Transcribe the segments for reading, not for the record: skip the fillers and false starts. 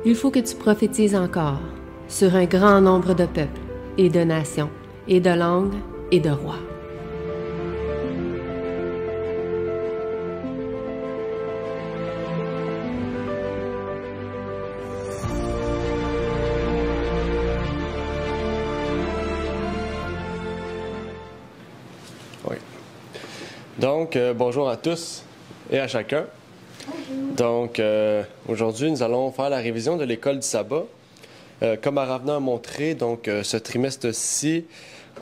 Il faut que tu prophétises encore sur un grand nombre de peuples et de nations et de langues et de rois. Oui. Donc, bonjour à tous et à chacun. Donc, aujourd'hui, nous allons faire la révision de l'école du sabbat. Comme Aravna a montré, donc, ce trimestre-ci,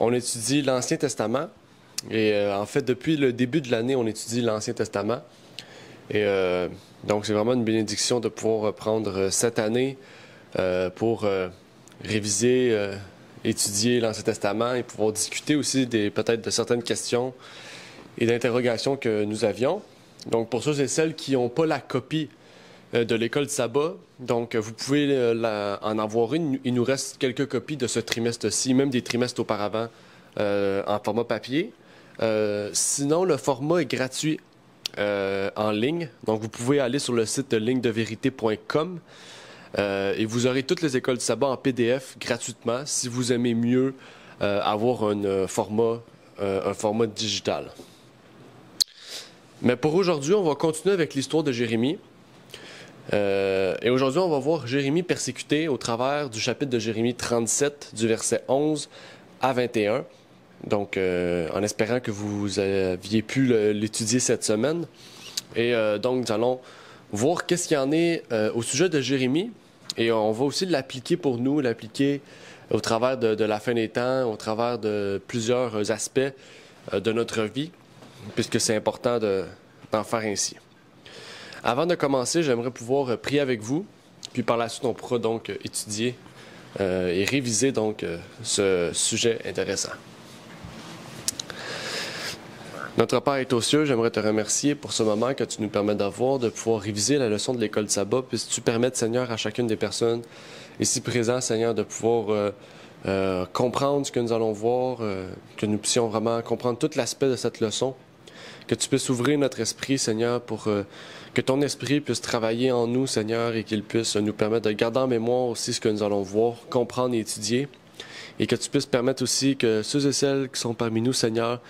on étudie l'Ancien Testament. Et en fait, depuis le début de l'année, on étudie l'Ancien Testament. Et donc, c'est vraiment une bénédiction de pouvoir prendre cette année pour réviser, étudier l'Ancien Testament et pouvoir discuter aussi peut-être de certaines questions et d'interrogations que nous avions. Donc, pour ceux et celles qui n'ont pas la copie de l'école du sabbat, donc vous pouvez en avoir une. Il nous reste quelques copies de ce trimestre-ci, même des trimestres auparavant, en format papier. Sinon, le format est gratuit en ligne. Donc, vous pouvez aller sur le site lignedeverité.com et vous aurez toutes les écoles du sabbat en PDF gratuitement si vous aimez mieux avoir un format digital. Mais pour aujourd'hui, on va continuer avec l'histoire de Jérémie. Et aujourd'hui, on va voir Jérémie persécuté au travers du chapitre de Jérémie 37, du verset 11 à 21. Donc, en espérant que vous aviez pu l'étudier cette semaine. Et donc, nous allons voir qu'est-ce qu'il y en est au sujet de Jérémie. Et on va aussi l'appliquer pour nous, l'appliquer au travers de la fin des temps, au travers de plusieurs aspects de notre vie, puisque c'est important d'en faire ainsi. Avant de commencer, j'aimerais pouvoir prier avec vous, puis par la suite, on pourra donc étudier et réviser donc ce sujet intéressant. Notre Père est aux cieux, j'aimerais te remercier pour ce moment que tu nous permets d'avoir, de pouvoir réviser la leçon de l'école du sabbat. Puisses-tu permettre, Seigneur, à chacune des personnes ici présentes, Seigneur, de pouvoir comprendre ce que nous allons voir, que nous puissions vraiment comprendre tout l'aspect de cette leçon. Que tu puisses ouvrir notre esprit, Seigneur, pour que ton esprit puisse travailler en nous, Seigneur, et qu'il puisse nous permettre de garder en mémoire aussi ce que nous allons voir, comprendre et étudier. Et que tu puisses permettre aussi que ceux et celles qui sont parmi nous, Seigneur,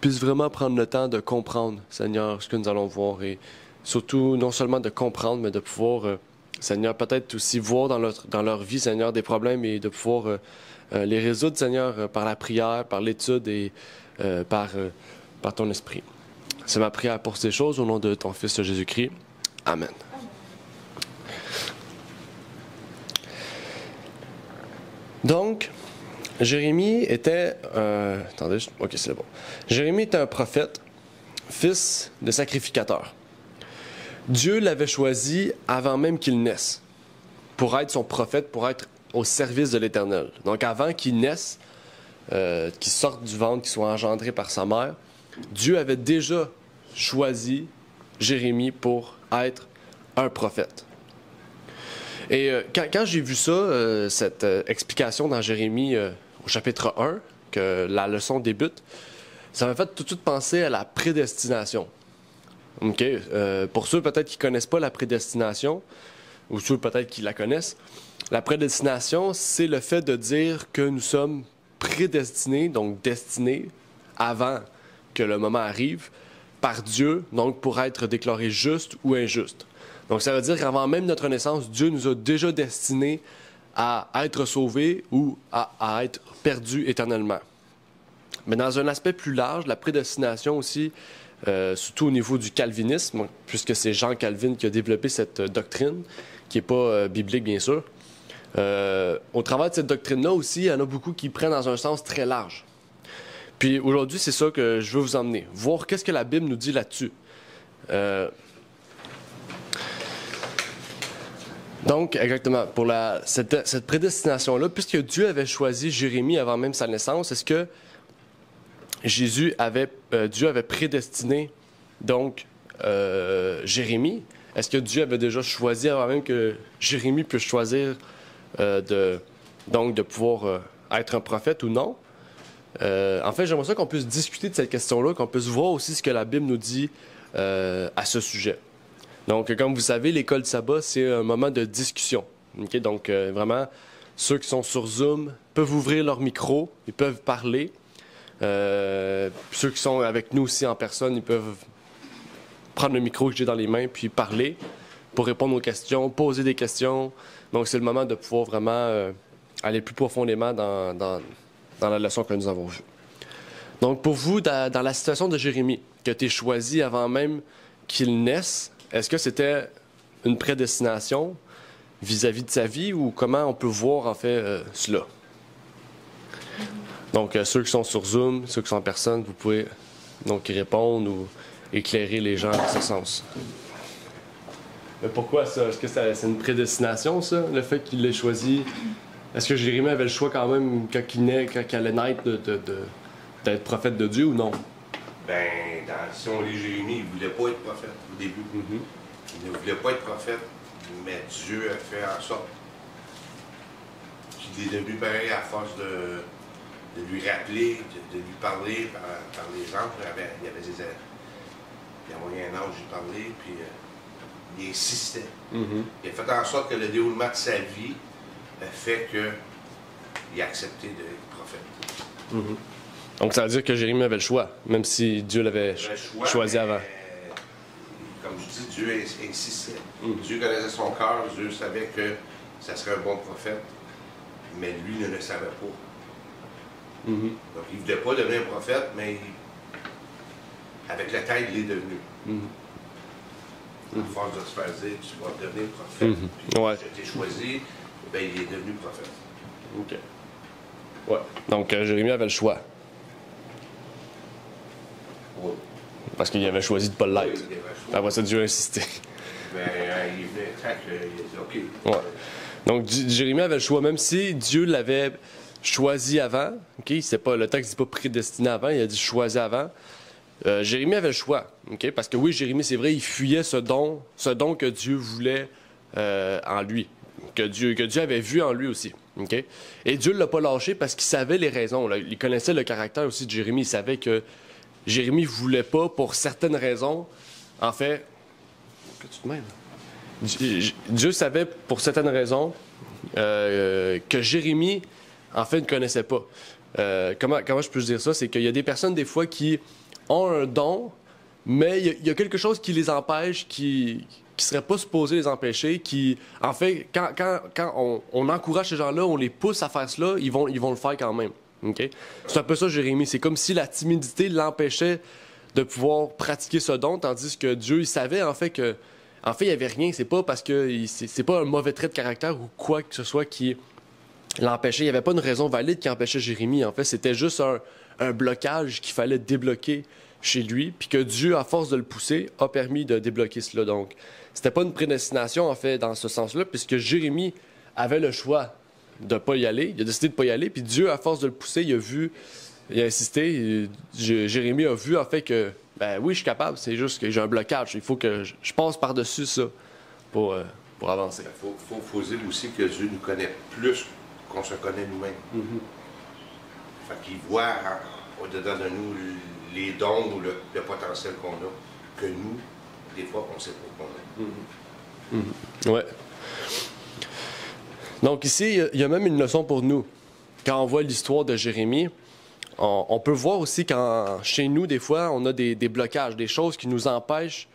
puissent vraiment prendre le temps de comprendre, Seigneur, ce que nous allons voir. Et surtout, non seulement de comprendre, mais de pouvoir, Seigneur, peut-être aussi voir dans leur vie, Seigneur, des problèmes et de pouvoir les résoudre, Seigneur, par la prière, par l'étude et par ton esprit. C'est ma prière pour ces choses au nom de ton Fils Jésus-Christ. Amen. Donc, Jérémie était... attendez, ok, c'est bon. Jérémie était un prophète, fils de sacrificateur. Dieu l'avait choisi avant même qu'il naisse pour être son prophète, pour être au service de l'Éternel. Donc, avant qu'il naisse, qu'il sorte du ventre, qu'il soit engendré par sa mère, Dieu avait déjà choisi Jérémie pour être un prophète. Et quand j'ai vu ça, cette explication dans Jérémie au chapitre 1, que la leçon débute, ça m'a fait tout de suite penser à la prédestination. OK? Pour ceux peut-être qui ne connaissent pas la prédestination, ou ceux peut-être qui la connaissent, la prédestination, c'est le fait de dire que nous sommes prédestinés, donc destinés, avant que le moment arrive, par Dieu, donc pour être déclarés justes ou injustes. Donc ça veut dire qu'avant même notre naissance, Dieu nous a déjà destinés à être sauvés ou à être perdus éternellement. Mais dans un aspect plus large, la prédestination aussi, surtout au niveau du calvinisme, puisque c'est Jean Calvin qui a développé cette doctrine, qui n'est pas biblique bien sûr, au travers de cette doctrine-là aussi, il y en a beaucoup qui prennent dans un sens très large. Puis aujourd'hui, c'est ça que je veux vous emmener, voir qu'est-ce que la Bible nous dit là-dessus. Donc, exactement, pour cette prédestination-là, puisque Dieu avait choisi Jérémie avant même sa naissance, est-ce que Dieu avait prédestiné donc Jérémie? Est-ce que Dieu avait déjà choisi avant même que Jérémie puisse choisir de pouvoir être un prophète ou non? En fait, j'aimerais ça qu'on puisse discuter de cette question-là, qu'on puisse voir aussi ce que la Bible nous dit à ce sujet. Donc, comme vous savez, l'école du sabbat, c'est un moment de discussion. OK? Donc, vraiment, ceux qui sont sur Zoom peuvent ouvrir leur micro, ils peuvent parler. Ceux qui sont avec nous aussi en personne, ils peuvent prendre le micro que j'ai dans les mains puis parler pour répondre aux questions, poser des questions. Donc, c'est le moment de pouvoir vraiment aller plus profondément dans la leçon que nous avons vue. Donc, pour vous, dans la situation de Jérémie, qui a été choisi avant même qu'il naisse, est-ce que c'était une prédestination vis-à-vis de sa vie ou comment on peut voir en fait cela? Donc, ceux qui sont sur Zoom, ceux qui sont en personne, vous pouvez donc y répondre ou éclairer les gens dans ce sens. Mais pourquoi ça? Est-ce que c'est une prédestination, ça, le fait qu'il l'ait choisi? Est-ce que Jérémie avait le choix quand même, quand il allait naître, d'être prophète de Dieu ou non? Ben, si on lit Jérémie, il ne voulait pas être prophète au début. Il ne voulait pas être prophète, mais Dieu a fait en sorte qu'il est devenu pareil à force de lui rappeler, de lui parler par les anges. Il a envoyé un ange lui parler, puis il insistait. Il a fait en sorte que le déroulement de sa vie a fait qu'il a accepté d'être prophète. Donc ça veut dire que Jérémie avait le choix, même si Dieu l'avait choisi avant. Comme je dis, Dieu insistait. Dieu connaissait son cœur, Dieu savait que ça serait un bon prophète, mais lui ne le savait pas. Donc il ne voulait pas devenir prophète, mais avec le temps, il est devenu. À force de se faire dire, tu vas devenir prophète. Ouais. J'ai été choisi, ben, il est devenu prophète. OK. Ouais. Donc Jérémie avait le choix. Oui. Parce qu'il avait choisi de ne pas l'être. Oui, il avait le choix. Après ça, Dieu a insisté. Ben, il venait tant qu'il a dit OK. Ouais. Donc Jérémie avait le choix, même si Dieu l'avait choisi avant. OK? C'est pas, le texte ne dit pas prédestiné avant, il a dit choisi avant. Jérémie avait le choix. OK? Parce que oui, Jérémie, c'est vrai, il fuyait ce don que Dieu voulait en lui. Que Dieu avait vu en lui aussi. Okay? Et Dieu ne l'a pas lâché parce qu'il savait les raisons. Là. Il connaissait le caractère aussi de Jérémie. Il savait que Jérémie ne voulait pas, pour certaines raisons, en fait... Que tu te mêles? Dieu savait, pour certaines raisons, que Jérémie, en fait, ne connaissait pas. Comment je peux dire ça? C'est qu'il y a des personnes, des fois, qui ont un don, mais il y a quelque chose qui les empêche, qui serait pas supposé les empêcher, qui, en fait, quand on encourage ces gens-là, on les pousse à faire cela, ils vont le faire quand même. Okay? C'est un peu ça, Jérémie. C'est comme si la timidité l'empêchait de pouvoir pratiquer ce don, tandis que Dieu, il savait, en fait, il n'y avait rien. C'est pas parce que c'est pas un mauvais trait de caractère ou quoi que ce soit qui l'empêchait. Il n'y avait pas une raison valide qui empêchait Jérémie. En fait, c'était juste un blocage qu'il fallait débloquer chez lui, puis que Dieu, à force de le pousser, a permis de débloquer cela. Donc, c'était pas une prédestination, en fait, dans ce sens-là, puisque Jérémie avait le choix de ne pas y aller. Il a décidé de ne pas y aller, puis Dieu, à force de le pousser, il a insisté. Jérémie a vu, en fait, que, ben oui, je suis capable, c'est juste que j'ai un blocage. Il faut que je passe par-dessus ça pour avancer. Il faut dire aussi que Dieu nous connaît plus qu'on se connaît nous-mêmes. Fait qu'il voit au-dedans de nous les dons ou le potentiel qu'on a, que nous, des fois, on ne sait pas qu'on a. Ouais. Donc ici, il y a même une leçon pour nous. Quand on voit l'histoire de Jérémie, on peut voir aussi chez nous, des fois, on a des blocages, des choses qui nous empêchent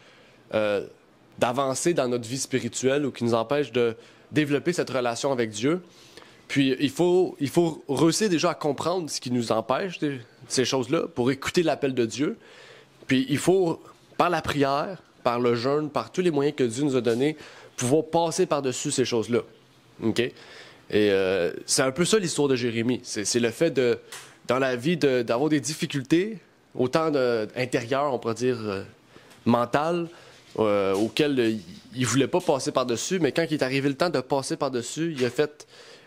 d'avancer dans notre vie spirituelle ou qui nous empêchent de développer cette relation avec Dieu. Puis il faut réussir déjà à comprendre ce qui nous empêche ces choses-là pour écouter l'appel de Dieu. Puis il faut, par la prière, par le jeûne, par tous les moyens que Dieu nous a donnés, pouvoir passer par-dessus ces choses-là. OK? Et c'est un peu ça l'histoire de Jérémie. C'est le fait dans la vie d'avoir des difficultés, autant intérieures, on pourrait dire, mentales, auxquelles il ne voulait pas passer par-dessus, mais quand il est arrivé le temps de passer par-dessus, il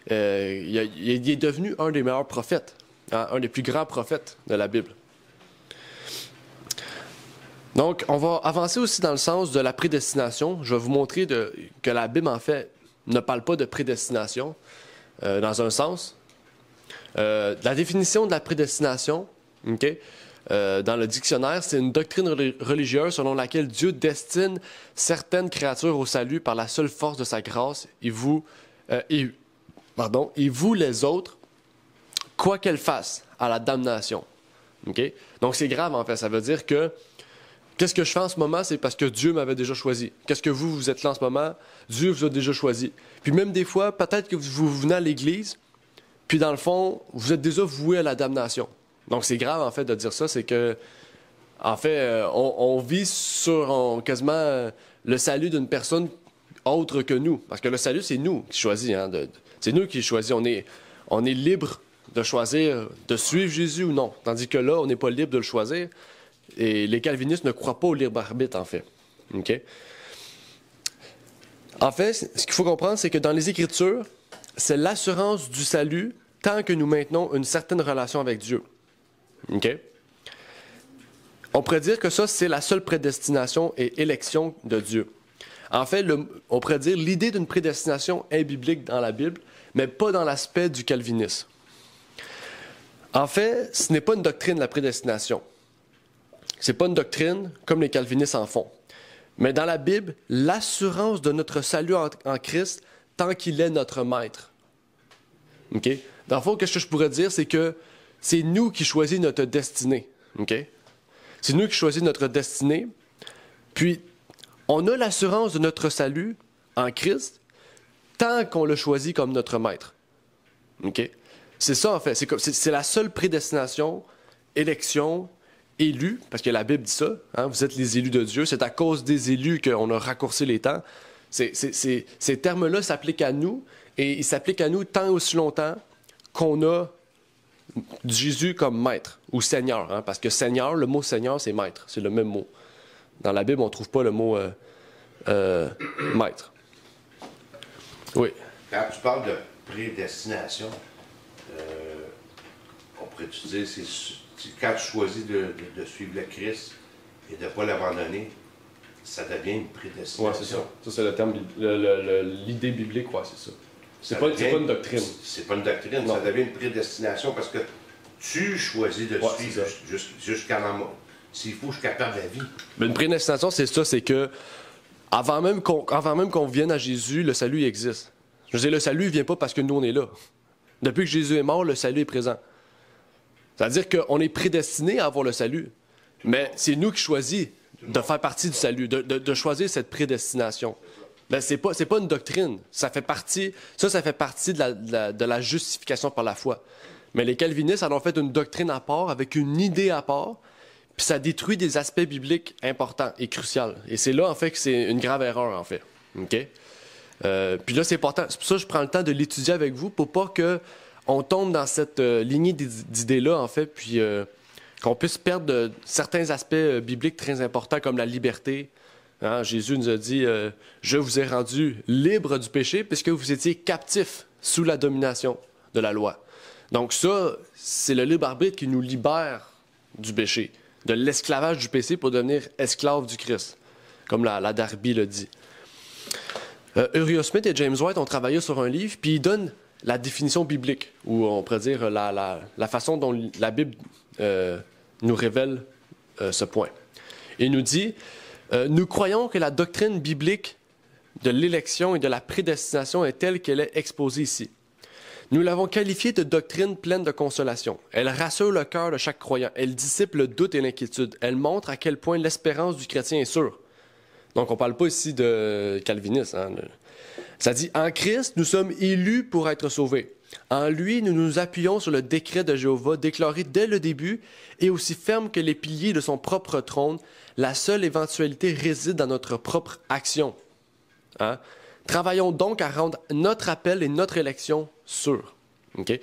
est devenu un des meilleurs prophètes, hein, un des plus grands prophètes de la Bible. Donc, on va avancer aussi dans le sens de la prédestination. Je vais vous montrer que la Bible, en fait, ne parle pas de prédestination, dans un sens. La définition de la prédestination, okay, dans le dictionnaire, c'est une doctrine religieuse selon laquelle Dieu destine certaines créatures au salut par la seule force de sa grâce et vous et vous les autres, quoi qu'elle fasse, à la damnation. Okay? Donc c'est grave en fait, ça veut dire que qu'est-ce que je fais en ce moment, c'est parce que Dieu m'avait déjà choisi. Qu'est-ce que vous êtes là en ce moment, Dieu vous a déjà choisi. Puis même des fois, peut-être que vous venez à l'église, puis dans le fond, vous êtes déjà voué à la damnation. Donc c'est grave en fait de dire ça, c'est que en fait, on vit sur quasiment le salut d'une personne autre que nous. Parce que le salut, c'est nous qui choisissons. Hein, c'est nous qui choisissons. On est libre de choisir de suivre Jésus ou non. Tandis que là, on n'est pas libre de le choisir. Et les calvinistes ne croient pas au libre arbitre, en fait. Okay? En fait, ce qu'il faut comprendre, c'est que dans les Écritures, c'est l'assurance du salut tant que nous maintenons une certaine relation avec Dieu. Okay? On pourrait dire que ça, c'est la seule prédestination et élection de Dieu. En fait, on pourrait dire l'idée d'une prédestination est biblique dans la Bible, mais pas dans l'aspect du calvinisme. En fait, ce n'est pas une doctrine, la prédestination. Ce n'est pas une doctrine comme les calvinistes en font. Mais dans la Bible, l'assurance de notre salut en Christ tant qu'il est notre maître. Okay? Dans le fond, ce que je pourrais dire, c'est que c'est nous qui choisissons notre destinée. Okay? C'est nous qui choisissons notre destinée. Puis, on a l'assurance de notre salut en Christ tant qu'on le choisit comme notre maître. Okay? C'est ça, en fait. C'est la seule prédestination, élection, élu, parce que la Bible dit ça. Hein, vous êtes les élus de Dieu. C'est à cause des élus qu'on a raccourci les temps. Ces termes-là s'appliquent à nous, et ils s'appliquent à nous tant aussi longtemps qu'on a Jésus comme maître ou Seigneur, hein, parce que Seigneur, le mot Seigneur, c'est maître, c'est le même mot. Dans la Bible, on ne trouve pas le mot maître. Oui. Quand tu parles de prédestination, on pourrait-tu dire, quand tu choisis de suivre le Christ et de ne pas l'abandonner, ça devient une prédestination. Oui, c'est ça. Ça, c'est le terme, l'idée biblique, ouais, c'est ça. C'est pas une doctrine. C'est pas une doctrine, non. Ça devient une prédestination parce que tu choisis de suivre jusqu'à la mort. S'il faut, jusqu'à perdre la vie. Mais une prédestination, c'est ça, c'est que avant même qu'on vienne à Jésus, le salut existe. Je veux dire, le salut ne vient pas parce que nous, on est là. Depuis que Jésus est mort, le salut est présent. C'est-à-dire qu'on est prédestiné à avoir le salut. Mais c'est nous qui choisissons de faire partie du salut, de choisir cette prédestination. Ben, c'est pas une doctrine. Ça fait partie de la justification par la foi. Mais les calvinistes en ont fait une doctrine à part, avec une idée à part, puis ça détruit des aspects bibliques importants et cruciaux. Et c'est là, en fait, que c'est une grave erreur, en fait. OK? Puis là, c'est important. C'est pour ça que je prends le temps de l'étudier avec vous, pour pas qu'on tombe dans cette lignée d'idées-là, en fait, puis qu'on puisse perdre certains aspects bibliques très importants, comme la liberté. Hein, Jésus nous a dit « Je vous ai rendu libre du péché, puisque vous étiez captifs sous la domination de la loi. » Donc ça, c'est le libre arbitre qui nous libère du péché, de l'esclavage du péché pour devenir esclave du Christ, comme la Darby le dit. Uriah Smith et James White ont travaillé sur un livre, puis ils donnent la définition biblique, ou on pourrait dire la façon dont la Bible nous révèle ce point. Il nous dit nous croyons que la doctrine biblique de l'élection et de la prédestination est telle qu'elle est exposée ici. Nous l'avons qualifiée de doctrine pleine de consolation. Elle rassure le cœur de chaque croyant. Elle dissipe le doute et l'inquiétude. Elle montre à quel point l'espérance du chrétien est sûre. Donc, on ne parle pas ici de calvinisme. Hein. Ça dit, en Christ, nous sommes élus pour être sauvés. En lui, nous nous appuyons sur le décret de Jéhovah déclaré dès le début et aussi ferme que les piliers de son propre trône. La seule éventualité réside dans notre propre action. Hein? Travaillons donc à rendre notre appel et notre élection sûrs. Okay?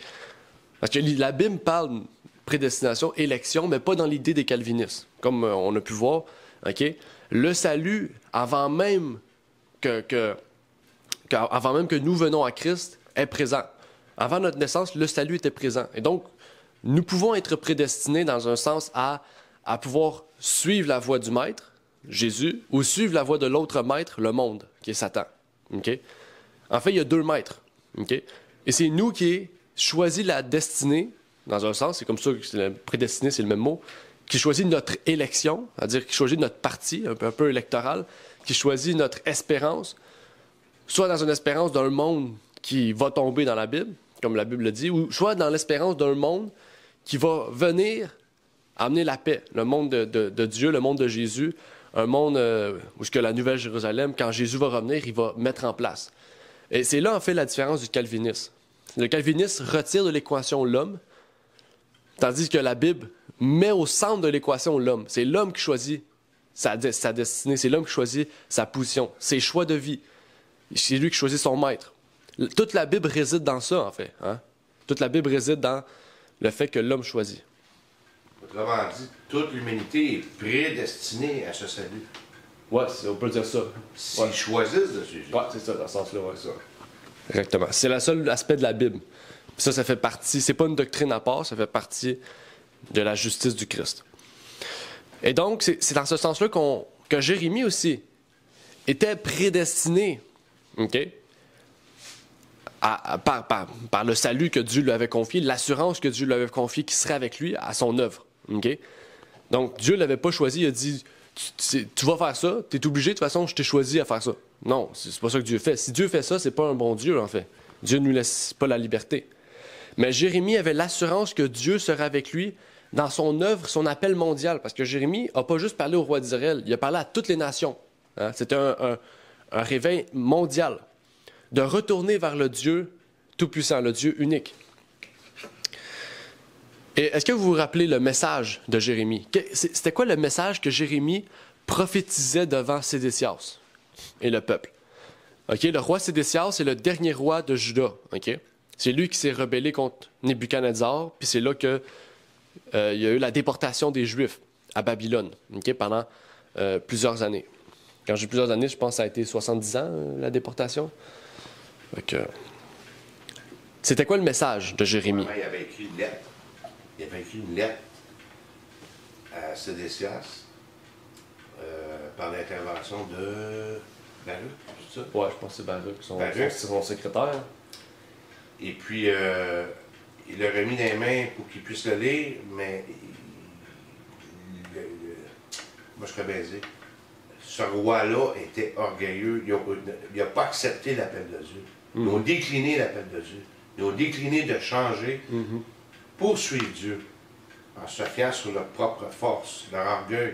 Parce que la Bible parle de prédestination, élection, mais pas dans l'idée des calvinistes. Comme on a pu voir, okay? Le salut, avant même que nous venons à Christ, est présent. Avant notre naissance, le salut était présent. Et donc, nous pouvons être prédestinés dans un sens à pouvoir suivre la voie du Maître, Jésus, ou suivre la voie de l'autre Maître, le monde, qui est Satan. Okay? En fait, il y a deux maîtres. Okay? Et c'est nous qui choisissons la destinée, dans un sens, c'est comme ça que prédestiné, c'est le même mot, qui choisit notre élection, c'est-à-dire qui choisit notre parti, un peu électoral, qui choisit notre espérance, soit dans une espérance d'un monde qui va tomber dans la Bible, comme la Bible le dit, ou soit dans l'espérance d'un monde qui va venir amener la paix, le monde de Dieu, le monde de Jésus, un monde où ce que la Nouvelle Jérusalem, quand Jésus va revenir, il va mettre en place. Et c'est là, en fait, la différence du calvinisme. Le calvinisme retire de l'équation l'homme, tandis que la Bible met au centre de l'équation l'homme. C'est l'homme qui choisit sa destinée, c'est l'homme qui choisit sa position, ses choix de vie. C'est lui qui choisit son maître. Toute la Bible réside dans ça, en fait. Hein? Toute la Bible réside dans le fait que l'homme choisit. Autrement dit, toute l'humanité est prédestinée à ce salut. Oui, on peut dire ça. S'ils choisissent de suivre. Oui, c'est ça, dans ce sens-là, ouais. Ça. Exactement. C'est le seul aspect de la Bible. Puis ça fait partie, c'est pas une doctrine à part, ça fait partie de la justice du Christ. Et donc, c'est dans ce sens-là que Jérémie aussi était prédestiné, OK? Par le salut que Dieu lui avait confié, l'assurance que Dieu lui avait confiée qui serait avec lui à son œuvre. OK? Donc, Dieu ne l'avait pas choisi, il a dit, tu vas faire ça, tu es obligé, de toute façon, je t'ai choisi à faire ça. Non, c'est pas ça que Dieu fait. Si Dieu fait ça, c'est pas un bon Dieu, en fait. Dieu ne nous laisse pas la liberté. Mais Jérémie avait l'assurance que Dieu serait avec lui dans son œuvre, son appel mondial. Parce que Jérémie n'a pas juste parlé au roi d'Israël, il a parlé à toutes les nations. Hein? C'était un réveil mondial de retourner vers le Dieu tout-puissant, le Dieu unique. Et est-ce que vous vous rappelez le message de Jérémie? C'était quoi le message que Jérémie prophétisait devant Sédécias et le peuple? Okay? Le roi Sédécias est le dernier roi de Juda. Okay? C'est lui qui s'est rebellé contre Nebuchadnezzar, puis c'est là que il y a eu la déportation des Juifs à Babylone, okay? Pendant plusieurs années. Quand j'ai plusieurs années, je pense que ça a été 70 ans, la déportation. C'était quoi le message de Jérémie? Il avait écrit une lettre. Il avait écrit une lettre à Sédécias par l'intervention de Baruch, c'est ça? Oui, je pense que c'est Baruch, son secrétaire. Et puis, il l'a remis dans les mains pour qu'il puisse le lire, mais moi je serais baisé. Ce roi-là était orgueilleux. Il n'a pas accepté l'appel de Dieu. Ils ont décliné l'appel de Dieu. Ils ont décliné de changer pour suivre Dieu, en se fiant sur leur propre force, leur orgueil.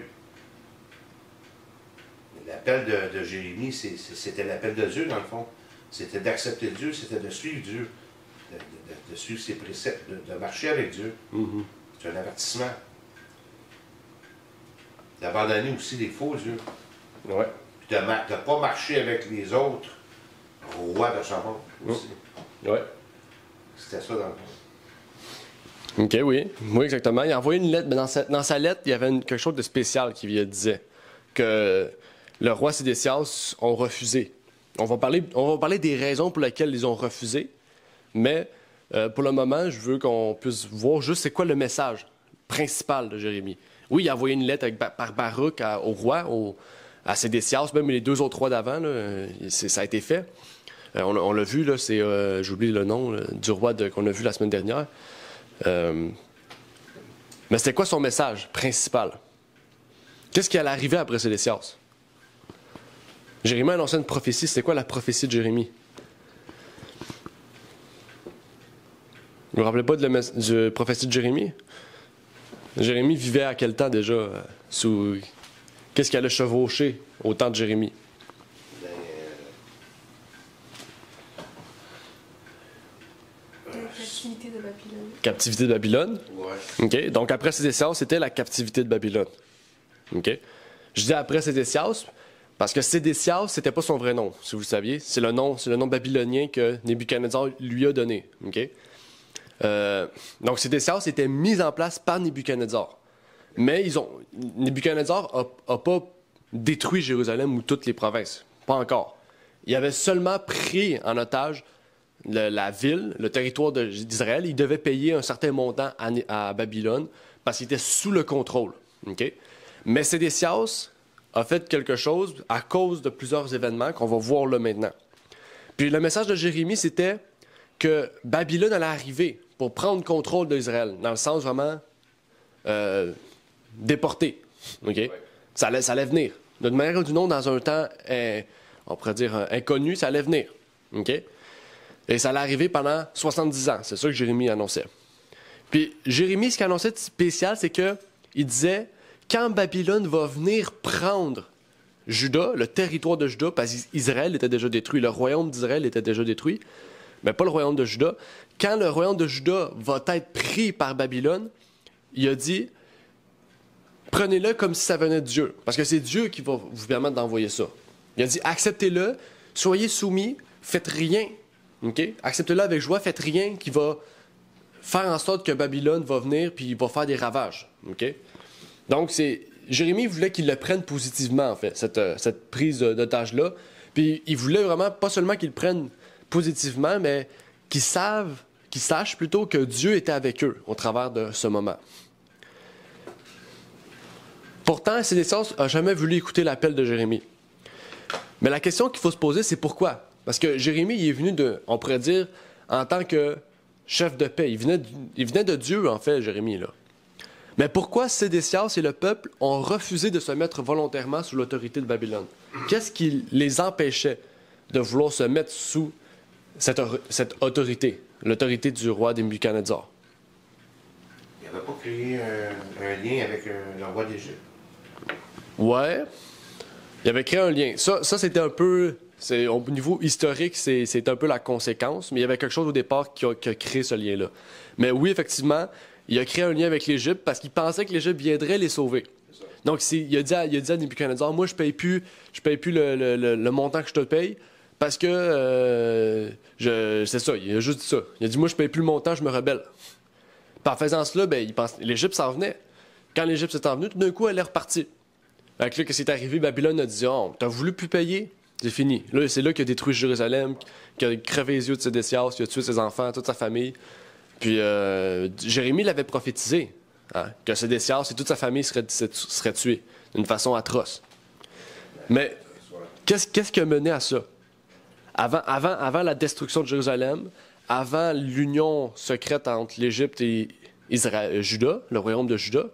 L'appel de Jérémie, c'était l'appel de Dieu, dans le fond. C'était d'accepter Dieu, c'était de suivre Dieu, de suivre ses préceptes, de marcher avec Dieu. C'est un avertissement. D'abandonner aussi les faux dieux. Ouais. Puis de ne pas marcher avec les autres rois de ce monde aussi. Ouais. C'était ça dans le fond. OK, oui. Oui, exactement. Il a envoyé une lettre, mais dans sa lettre, il y avait quelque chose de spécial qui lui disait que le roi Sédécias ont refusé. On va parler des raisons pour lesquelles ils ont refusé, mais pour le moment, je veux qu'on puisse voir juste c'est quoi le message principal de Jérémie. Oui, il a envoyé une lettre par Baruch au roi, à Sédécias, même les deux autres rois d'avant, ça a été fait. On l'a vu, là, c'est, j'oublie le nom du roi qu'on a vu la semaine dernière. Mais c'était quoi son message principal? Qu'est-ce qui allait arriver après Sédécias? Jérémie annonçait une prophétie. C'était quoi la prophétie de Jérémie? Vous vous rappelez pas de la prophétie de Jérémie? Jérémie vivait à quel temps déjà? Qu'est-ce qu'elle a chevauché au temps de Jérémie? Captivité de Babylone. Captivité de Babylone? Ouais. OK. Donc après Sédécias, c'était la captivité de Babylone. OK. Je dis après Sédécias parce que Sédécias, c'était pas son vrai nom, si vous le saviez. C'est le nom babylonien que Nebuchadnezzar lui a donné. OK. Donc Sédécias était mis en place par Nebuchadnezzar. Mais Nebuchadnezzar n'a pas détruit Jérusalem ou toutes les provinces. Pas encore. Il avait seulement pris en otage la ville, le territoire d'Israël. Il devait payer un certain montant à Babylone parce qu'il était sous le contrôle. Okay? Mais Sédécias a fait quelque chose à cause de plusieurs événements qu'on va voir là maintenant. Puis le message de Jérémie, c'était que Babylone allait arriver pour prendre contrôle d'Israël, dans le sens vraiment déporté. Okay? Ça allait venir. D'une manière ou d'une autre, dans un temps, on pourrait dire inconnu, ça allait venir. Okay? Et ça allait arriver pendant 70 ans. C'est ça que Jérémie annonçait. Puis Jérémie, ce qu'il annonçait de spécial, c'est qu'il disait, quand Babylone va venir prendre Juda, le territoire de Juda, parce qu'Israël était déjà détruit, le royaume d'Israël était déjà détruit, mais pas le royaume de Juda. Quand le royaume de Juda va être pris par Babylone, il a dit, prenez-le comme si ça venait de Dieu, parce que c'est Dieu qui va vous permettre d'envoyer ça. Il a dit, acceptez-le, soyez soumis, faites rien. Okay? Acceptez-le avec joie, faites rien qui va faire en sorte que Babylone va venir puis il va faire des ravages. Okay? Donc, Jérémie voulait qu'il le prenne positivement, en fait, cette prise d'otage-là. Puis il voulait vraiment, pas seulement qu'il le prenne positivement, mais qu'ils sachent plutôt que Dieu était avec eux au travers de ce moment. Pourtant, Sédécias n'a jamais voulu écouter l'appel de Jérémie. Mais la question qu'il faut se poser, c'est pourquoi? Parce que Jérémie, il est venu on pourrait dire, en tant que chef de paix. Il venait de Dieu, en fait, Jérémie, là. Mais pourquoi Sédécias et le peuple ont refusé de se mettre volontairement sous l'autorité de Babylone? Qu'est-ce qui les empêchait de vouloir se mettre sous cette autorité, l'autorité du roi Nebuchadnezzar? Il n'avait pas créé un lien avec le roi d'Égypte. Ouais. Il avait créé un lien. Ça c'était un peu... Au niveau historique, c'est un peu la conséquence, mais il y avait quelque chose au départ qui a créé ce lien-là. Mais oui, effectivement, il a créé un lien avec l'Égypte parce qu'il pensait que l'Égypte viendrait les sauver. Donc, il a dit à Nebuchadnezzar, moi, je paye plus le montant que je te paye parce que, c'est ça, il a juste dit ça. Il a dit, moi, je paye plus le montant, je me rebelle. Par faisant cela, l'Égypte s'en venait. Quand l'Égypte s'est en venue, tout d'un coup, elle est repartie. Fait que là, qu'est-ce qui est arrivé? Babylone a dit, oh, t'as voulu plus payer? C'est fini. Là, c'est là qu'il a détruit Jérusalem, qu'il a crevé les yeux de Sédécias, qu'il a tué ses enfants, toute sa famille. Puis Jérémie l'avait prophétisé, hein, que Sédécias et toute sa famille seraient tués d'une façon atroce. Mais qu'est-ce qui a mené à ça? Avant la destruction de Jérusalem, avant l'union secrète entre l'Égypte et Juda, le royaume de Juda,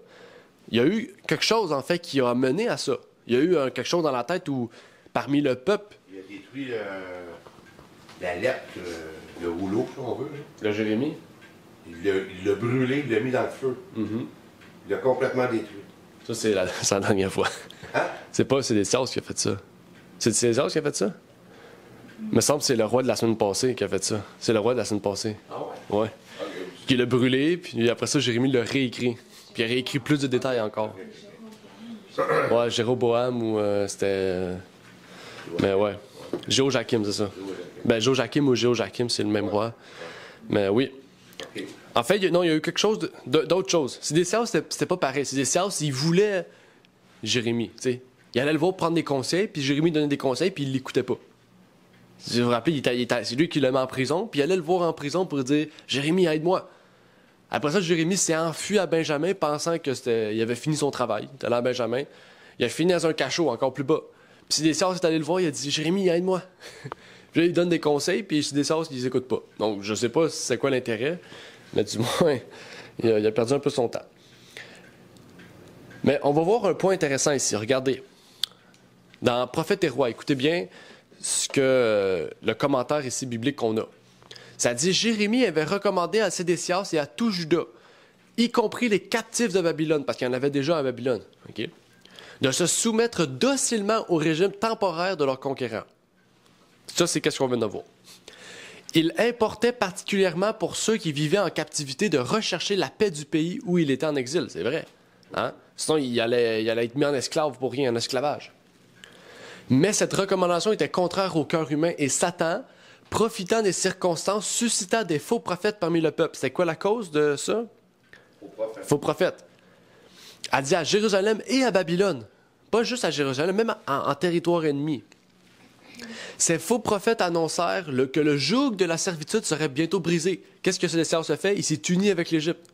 il y a eu quelque chose, en fait, qui a mené à ça. Il y a eu quelque chose dans la tête où, parmi le peuple... Il a détruit la lettre, le rouleau, si on veut. Le Jérémie? Il l'a brûlé, il l'a mis dans le feu. Mm-hmm. Il l'a complètement détruit. Ça, c'est la dernière fois. Hein? C'est pas Sédécias qui a fait ça. C'est Sédécias qui a fait ça? Il me semble que c'est le roi de la semaine passée qui a fait ça. C'est le roi de la semaine passée. Ah ouais? Ouais. Okay. Qui l'a brûlé, puis après ça, Jérémie l'a réécrit. Puis il a réécrit plus de détails encore. Ouais, Jéroboam ou c'était... Mais ouais. Jéhojakim, c'est ça. Ben, Joachim ou Jéhojakim, c'est le même roi. Mais oui. En fait, il y a eu quelque chose d'autre chose. Sédécias, c'était pas pareil. Sédécias, il voulait Jérémie, tu sais. Il allait le voir prendre des conseils, puis Jérémie donnait des conseils, puis il l'écoutait pas. Si vous vous rappelez, c'est lui qui le met en prison, puis il allait le voir en prison pour dire « Jérémie, aide-moi ». Après ça, Jérémie s'est enfui à Benjamin, pensant qu'il avait fini son travail. Il est allé à Benjamin. Il a fini dans un cachot, encore plus bas. Puis Sédécias est allé le voir, il a dit « Jérémie, aide-moi ». Puis là, il donne des conseils, puis Sédécias, il les écoute pas. Donc, je sais pas c'est quoi l'intérêt, mais du moins, il a perdu un peu son temps. Mais on va voir un point intéressant ici. Regardez. Dans Prophètes et Rois, écoutez bien le commentaire ici biblique qu'on a. Ça dit, Jérémie avait recommandé à Sédécias et à tout Juda, y compris les captifs de Babylone, parce qu'il y en avait déjà à Babylone, okay, de se soumettre docilement au régime temporaire de leurs conquérants. Ça, c'est qu'est-ce qu'on vient de voir. Il importait particulièrement pour ceux qui vivaient en captivité de rechercher la paix du pays où il était en exil, c'est vrai. Hein? Sinon, il allait être mis en esclave pour rien, en esclavage. Mais cette recommandation était contraire au cœur humain et Satan, profitant des circonstances, suscita des faux prophètes parmi le peuple. C'est quoi la cause de ça? Faux prophètes. A dit à Jérusalem et à Babylone. Pas juste à Jérusalem, même en territoire ennemi. Ces faux prophètes annoncèrent que le joug de la servitude serait bientôt brisé. Qu'est-ce que Sédécias se fait? Il s'est uni avec l'Égypte.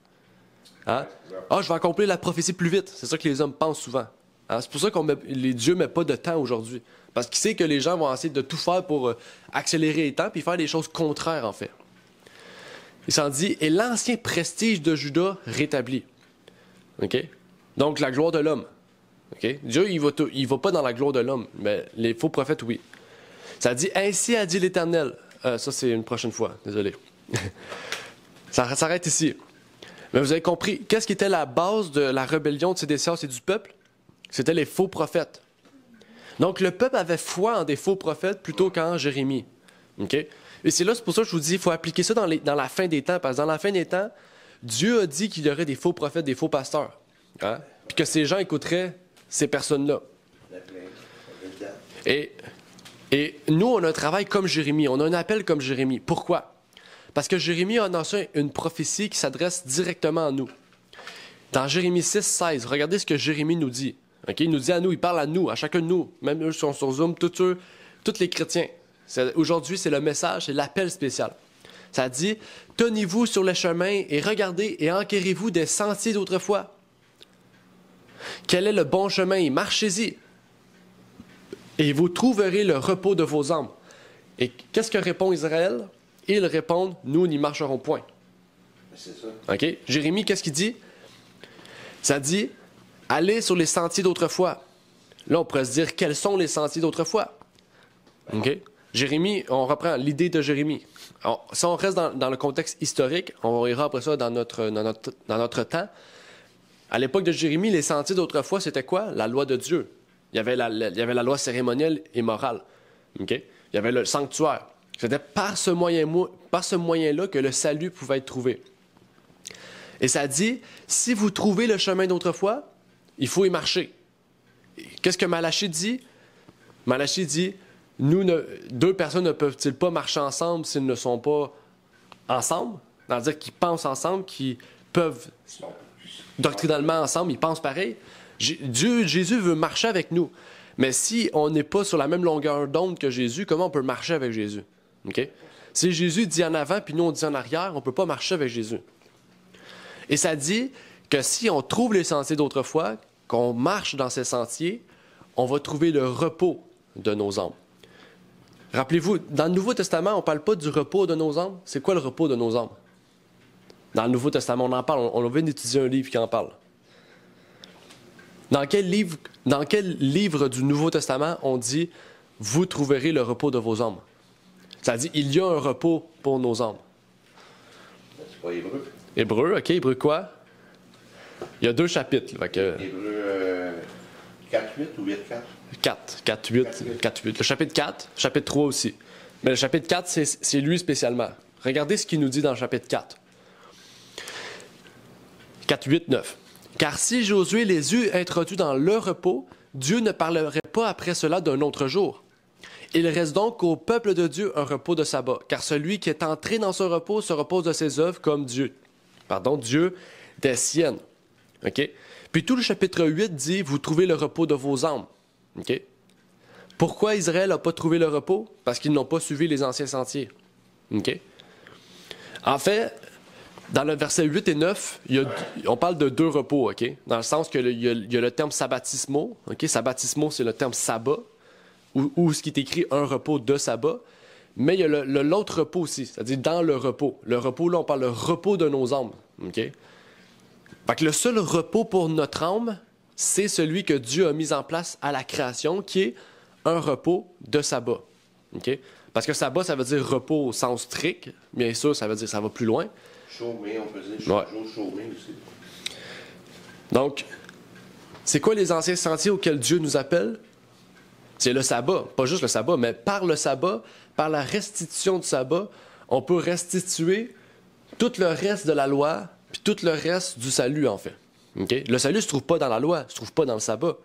Hein? Ah, je vais accomplir la prophétie plus vite. C'est ça que les hommes pensent souvent. Hein? C'est pour ça que les dieux ne mettent pas de temps aujourd'hui. Parce qu'il sait que les gens vont essayer de tout faire pour accélérer les temps puis faire des choses contraires, en fait. Il s'en dit, et l'ancien prestige de Juda rétabli. OK? Donc, la gloire de l'homme. OK? Dieu, il va pas dans la gloire de l'homme, mais les faux prophètes, oui. Ça dit, ainsi a dit l'Éternel, ça c'est une prochaine fois, désolé. Ça s'arrête ici. Mais vous avez compris, qu'est-ce qui était la base de la rébellion de Sédécias et du peuple? C'était les faux prophètes. Donc le peuple avait foi en des faux prophètes plutôt qu'en Jérémie. Okay? Et c'est pour ça que je vous dis, il faut appliquer ça dans la fin des temps, parce que dans la fin des temps, Dieu a dit qu'il y aurait des faux prophètes, des faux pasteurs. Hein? Puis que ces gens écouteraient ces personnes-là. Et nous, on a un travail comme Jérémie, on a un appel comme Jérémie. Pourquoi? Parce que Jérémie a annoncé une prophétie qui s'adresse directement à nous. Dans Jérémie 6, 16, regardez ce que Jérémie nous dit. Okay? Il nous dit à nous, il parle à nous, à chacun de nous, même eux sur Zoom, tous les chrétiens. Aujourd'hui, c'est le message, c'est l'appel spécial. Ça dit, « Tenez-vous sur le chemin et regardez et enquérez-vous des sentiers d'autrefois. Quel est le bon chemin? Marchez-y. Et vous trouverez le repos de vos âmes. » Et qu'est-ce que répond Israël? Ils répondent, nous n'y marcherons point. C'est ça. OK? Jérémie, qu'est-ce qu'il dit? Ça dit, allez sur les sentiers d'autrefois. Là, on pourrait se dire, quels sont les sentiers d'autrefois? OK? Jérémie, on reprend l'idée de Jérémie. Alors, si on reste dans le contexte historique, on ira après ça dans notre temps. À l'époque de Jérémie, les sentiers d'autrefois, c'était quoi? La loi de Dieu. Il y avait la loi cérémonielle et morale. OK? Il y avait le sanctuaire. C'était par ce moyen-là que le salut pouvait être trouvé. Et ça dit, si vous trouvez le chemin d'autrefois, il faut y marcher. Qu'est-ce que Malachie dit? Malachie dit, deux personnes ne peuvent-ils pas marcher ensemble s'ils ne sont pas ensemble? C'est-à-dire qu'ils pensent ensemble, qu'ils peuvent doctrinalement ensemble, ils pensent pareil. Jésus veut marcher avec nous. Mais si on n'est pas sur la même longueur d'onde que Jésus, comment on peut marcher avec Jésus? Okay? Si Jésus dit en avant, puis nous on dit en arrière, on ne peut pas marcher avec Jésus. Et ça dit que si on trouve les sentiers d'autrefois, qu'on marche dans ces sentiers, on va trouver le repos de nos âmes. Rappelez-vous, dans le Nouveau Testament, on ne parle pas du repos de nos âmes. C'est quoi le repos de nos âmes? Dans le Nouveau Testament, on en parle. On vient d'étudier un livre qui en parle. Dans quel livre du Nouveau Testament on dit « Vous trouverez le repos de vos âmes » ? Ça dit « Il y a un repos pour nos âmes ». C'est pas Hébreu. Hébreu, OK. Hébreu quoi? Il y a 2 chapitres. Hébreu 4-8 ou 8-4? 4-8. Le chapitre 4, chapitre 3 aussi. Mais le chapitre 4, c'est lui spécialement. Regardez ce qu'il nous dit dans le chapitre 4. 4, 8, 9. « Car si Josué les eut introduits dans le repos, Dieu ne parlerait pas après cela d'un autre jour. Il reste donc au peuple de Dieu un repos de sabbat, car celui qui est entré dans ce repos se repose de ses œuvres comme Dieu des siennes. » OK? Puis tout le chapitre 8 dit « Vous trouvez le repos de vos âmes. » OK? Pourquoi Israël n'a pas trouvé le repos? Parce qu'ils n'ont pas suivi les anciens sentiers. OK? En fait, dans le verset 8 et 9, on parle de 2 repos, OK? Dans le sens qu'il y a le terme sabbatismo. OK? Sabbatismo, c'est le terme sabbat, ou ce qui est écrit un repos de sabbat. Mais il y a l'autre repos aussi, c'est-à-dire dans le repos. Le repos, là, on parle de repos de nos âmes. OK? Fait que le seul repos pour notre âme, c'est celui que Dieu a mis en place à la création, qui est un repos de sabbat. OK? Parce que sabbat, ça veut dire repos au sens strict. Bien sûr, ça veut dire ça va plus loin. Chômé, on peut dire ouais. Jour chômé aussi. Donc, c'est quoi les anciens sentiers auxquels Dieu nous appelle? C'est le sabbat. Pas juste le sabbat, mais par le sabbat, par la restitution du sabbat, on peut restituer tout le reste de la loi, puis tout le reste du salut, en fait. Okay? Le salut ne se trouve pas dans la loi, ne se trouve pas dans le sabbat.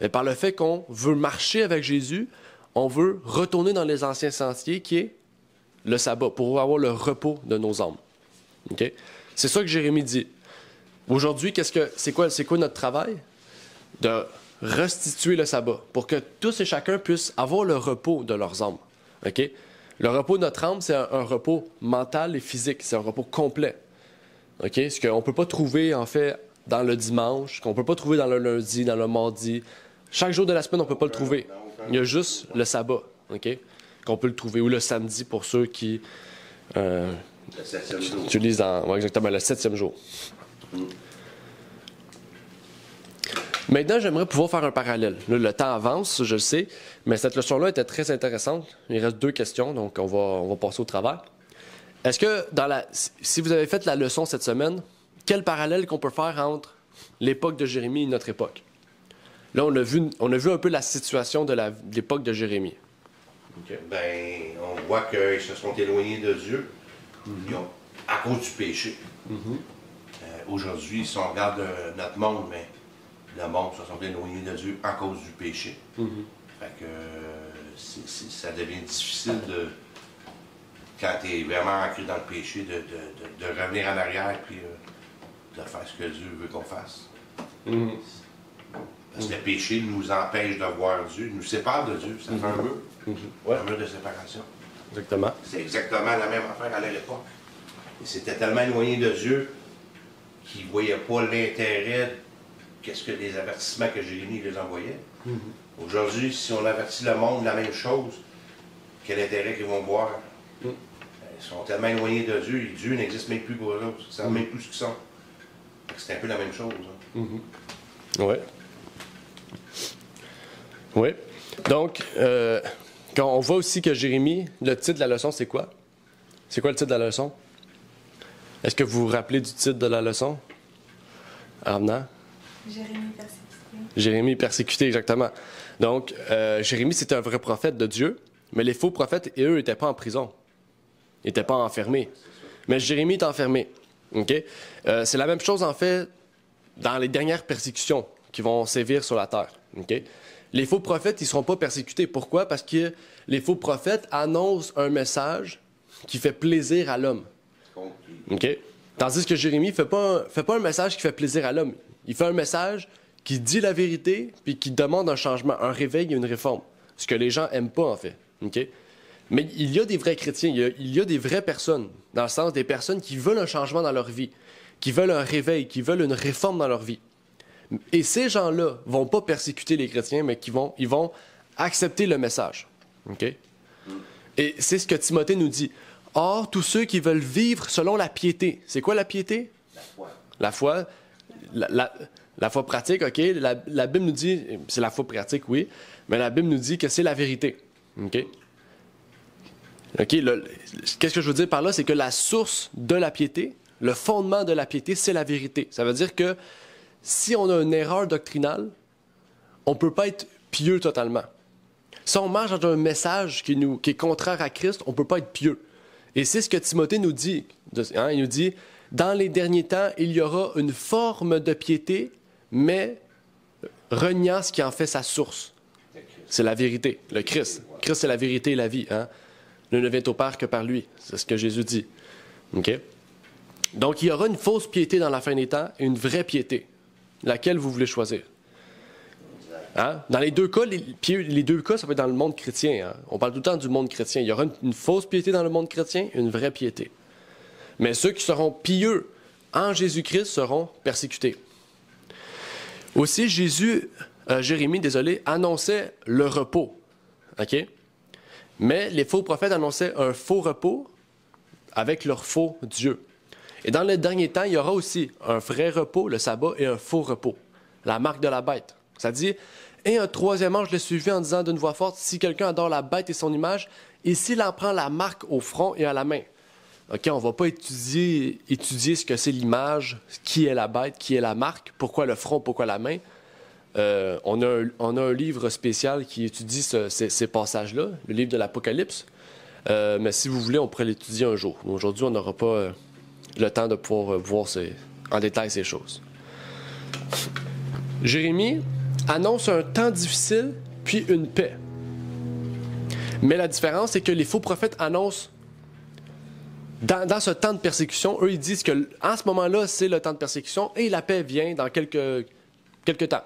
Mais par le fait qu'on veut marcher avec Jésus, on veut retourner dans les anciens sentiers, qui est le sabbat, pour avoir le repos de nos âmes. Okay? C'est ça que Jérémie dit. Aujourd'hui, c'est quoi notre travail? De restituer le sabbat, pour que tous et chacun puissent avoir le repos de leurs âmes. Okay? Le repos de notre âme, c'est un repos mental et physique, c'est un repos complet. Okay? Ce qu'on ne peut pas trouver, en fait, dans le dimanche, qu'on ne peut pas trouver dans le lundi, dans le mardi. Chaque jour de la semaine, on ne peut pas le trouver. Il y a juste le sabbat, okay? Qu'on peut le trouver, ou le samedi pour ceux qui utilisent exactement le 7e jour. Maintenant, j'aimerais pouvoir faire un parallèle. Là, le temps avance, je le sais, mais cette leçon-là était très intéressante. Il reste 2 questions, donc on va passer au travers. Est-ce que, si vous avez fait la leçon cette semaine, quel parallèle qu'on peut faire entre l'époque de Jérémie et notre époque? Là, on a vu un peu la situation de l'époque de Jérémie. Okay. Ben, on voit qu'ils se sont éloignés de Dieu à cause du péché. Aujourd'hui, si on regarde notre monde, mais le monde se sont éloignés de Dieu à cause du péché. Fait que ça devient difficile quand tu es vraiment ancré dans le péché, de revenir en arrière et de faire ce que Dieu veut qu'on fasse. Parce que le péché nous empêche de voir Dieu, nous sépare de Dieu, ça fait un mur. Un mur de séparation. Exactement. C'est exactement la même affaire à l'époque. Et c'était tellement éloigné de Dieu qu'ils ne voyaient pas l'intérêt qu'est-ce que les avertissements que Jérémie les envoyait. Aujourd'hui, si on avertit le monde de la même chose, quel intérêt qu'ils vont voir? Ils sont tellement éloignés de Dieu, et Dieu n'existe même plus pour eux autres. Ils ne savent même plus ce qu'ils sont. C'est un peu la même chose. Oui. Oui. Donc, quand on voit aussi que Jérémie, le titre de la leçon, c'est quoi? C'est quoi le titre de la leçon? Est-ce que vous vous rappelez du titre de la leçon? Arna? Jérémie persécuté. Jérémie persécuté, exactement. Donc, Jérémie, c'était un vrai prophète de Dieu, mais les faux prophètes, eux, n'étaient pas en prison. Ils n'étaient pas enfermés. Mais Jérémie est enfermé. Okay? C'est la même chose, en fait, dans les dernières persécutions qui vont sévir sur la terre. Okay? Les faux prophètes, ils ne seront pas persécutés. Pourquoi? Parce que les faux prophètes annoncent un message qui fait plaisir à l'homme. Okay? Tandis que Jérémie ne fait pas un message qui fait plaisir à l'homme. Il fait un message qui dit la vérité puis qui demande un changement, un réveil et une réforme. Ce que les gens n'aiment pas, en fait. Okay? Mais il y a des vrais chrétiens, il y a des vraies personnes, dans le sens des personnes qui veulent un changement dans leur vie, qui veulent un réveil, qui veulent une réforme dans leur vie. Et ces gens-là ne vont pas persécuter les chrétiens, mais ils vont accepter le message. Okay? Et c'est ce que Timothée nous dit. Or, tous ceux qui veulent vivre selon la piété. C'est quoi la piété? La foi. La foi. La foi pratique, OK? La Bible nous dit, c'est la foi pratique, oui, mais la Bible nous dit que c'est la vérité. OK? OK, qu'est-ce que je veux dire par là? C'est que la source de la piété, le fondement de la piété, c'est la vérité. Ça veut dire que si on a une erreur doctrinale, on ne peut pas être pieux totalement. Si on marche dans un message qui est contraire à Christ, on ne peut pas être pieux. Et c'est ce que Timothée nous dit. Il nous dit, dans les derniers temps, il y aura une forme de piété, mais reniant ce qui en fait sa source. C'est la vérité, le Christ. Christ, c'est la vérité et la vie. Nul ne vient au Père que par lui. C'est ce que Jésus dit. Okay? Donc, il y aura une fausse piété dans la fin des temps et une vraie piété. Laquelle vous voulez choisir? Dans les deux cas, les deux cas, ça va être dans le monde chrétien. On parle tout le temps du monde chrétien. Il y aura une fausse piété dans le monde chrétien et une vraie piété. Mais ceux qui seront pieux en Jésus-Christ seront persécutés. Aussi, Jérémie, annonçait le repos. OK? Mais les faux prophètes annonçaient un faux repos avec leur faux Dieu. Et dans les derniers temps, il y aura aussi un vrai repos, le sabbat, et un faux repos, la marque de la bête. Ça dit, et un troisième ange le suivit en disant d'une voix forte, si quelqu'un adore la bête et son image, et s'il en prend la marque au front et à la main. OK, on ne va pas étudier ce que c'est l'image, qui est la bête, qui est la marque, pourquoi le front, pourquoi la main. On a un livre spécial qui étudie ces passages-là, le livre de l'Apocalypse. Mais si vous voulez, on pourrait l'étudier un jour. Aujourd'hui, on n'aura pas le temps de pouvoir voir en détail ces choses. Jérémie annonce un temps difficile, puis une paix. Mais la différence, c'est que les faux prophètes annoncent, dans ce temps de persécution, eux, ils disent qu'en ce moment-là, c'est le temps de persécution, et la paix vient dans quelques temps.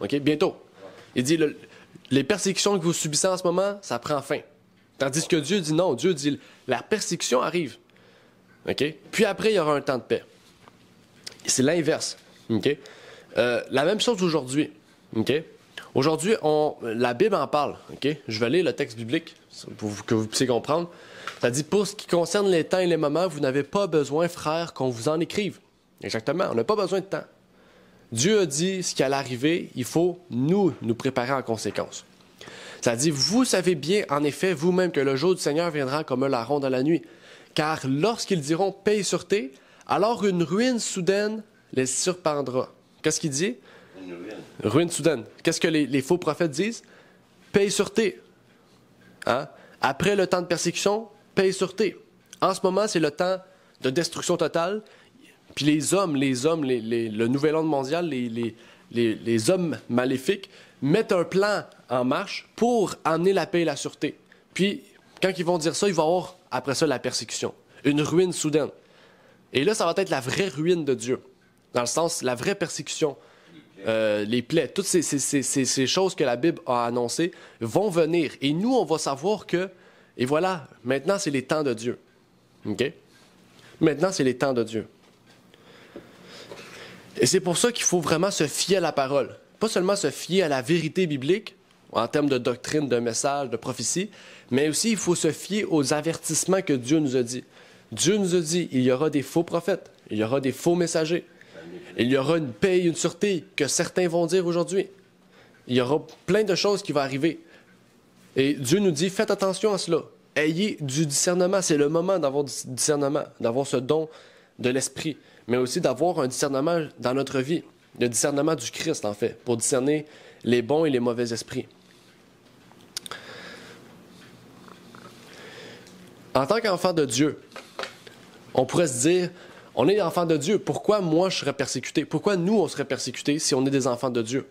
OK? Bientôt. Il dit, les persécutions que vous subissez en ce moment, ça prend fin. Tandis que Dieu dit non. Dieu dit, la persécution arrive. OK? Puis après, il y aura un temps de paix. C'est l'inverse. OK? La même chose aujourd'hui. OK? Aujourd'hui, la Bible en parle. OK? Je vais lire le texte biblique pour que vous puissiez comprendre. Ça dit, pour ce qui concerne les temps et les moments, vous n'avez pas besoin, frères, qu'on vous en écrive. Exactement. On n'a pas besoin de temps. Dieu a dit ce qui allait arriver, il faut nous préparer en conséquence. Ça dit, vous savez bien, en effet, vous-même, que le jour du Seigneur viendra comme un larron dans la nuit. Car lorsqu'ils diront paix et sûreté, alors une ruine soudaine les surprendra. Qu'est-ce qu'il dit? Une ruine. Ruine soudaine. Qu'est-ce que les faux prophètes disent? Paix et sûreté. Hein? Après le temps de persécution, paix et sûreté. En ce moment, c'est le temps de destruction totale. Puis les hommes, le nouvel ordre mondial, les hommes maléfiques mettent un plan en marche pour amener la paix et la sûreté. Puis, quand ils vont dire ça, il va y avoir, après ça, la persécution. Une ruine soudaine. Et là, ça va être la vraie ruine de Dieu. Dans le sens, la vraie persécution. Les plaies, toutes ces choses que la Bible a annoncées vont venir. Et nous, on va savoir que, et voilà, maintenant, c'est les temps de Dieu. OK? Maintenant, c'est les temps de Dieu. Et c'est pour ça qu'il faut vraiment se fier à la parole. Pas seulement se fier à la vérité biblique, en termes de doctrine, de message, de prophétie, mais aussi il faut se fier aux avertissements que Dieu nous a dit. Dieu nous a dit, il y aura des faux prophètes, il y aura des faux messagers, il y aura une paix et une sûreté que certains vont dire aujourd'hui. Il y aura plein de choses qui vont arriver. Et Dieu nous dit, faites attention à cela. Ayez du discernement. C'est le moment d'avoir du discernement, d'avoir ce don de l'esprit, mais aussi d'avoir un discernement dans notre vie. Le discernement du Christ, en fait, pour discerner les bons et les mauvais esprits. En tant qu'enfant de Dieu, on pourrait se dire, on est enfant de Dieu, pourquoi moi je serais persécuté? Pourquoi nous on serait persécutés si on est des enfants de Dieu?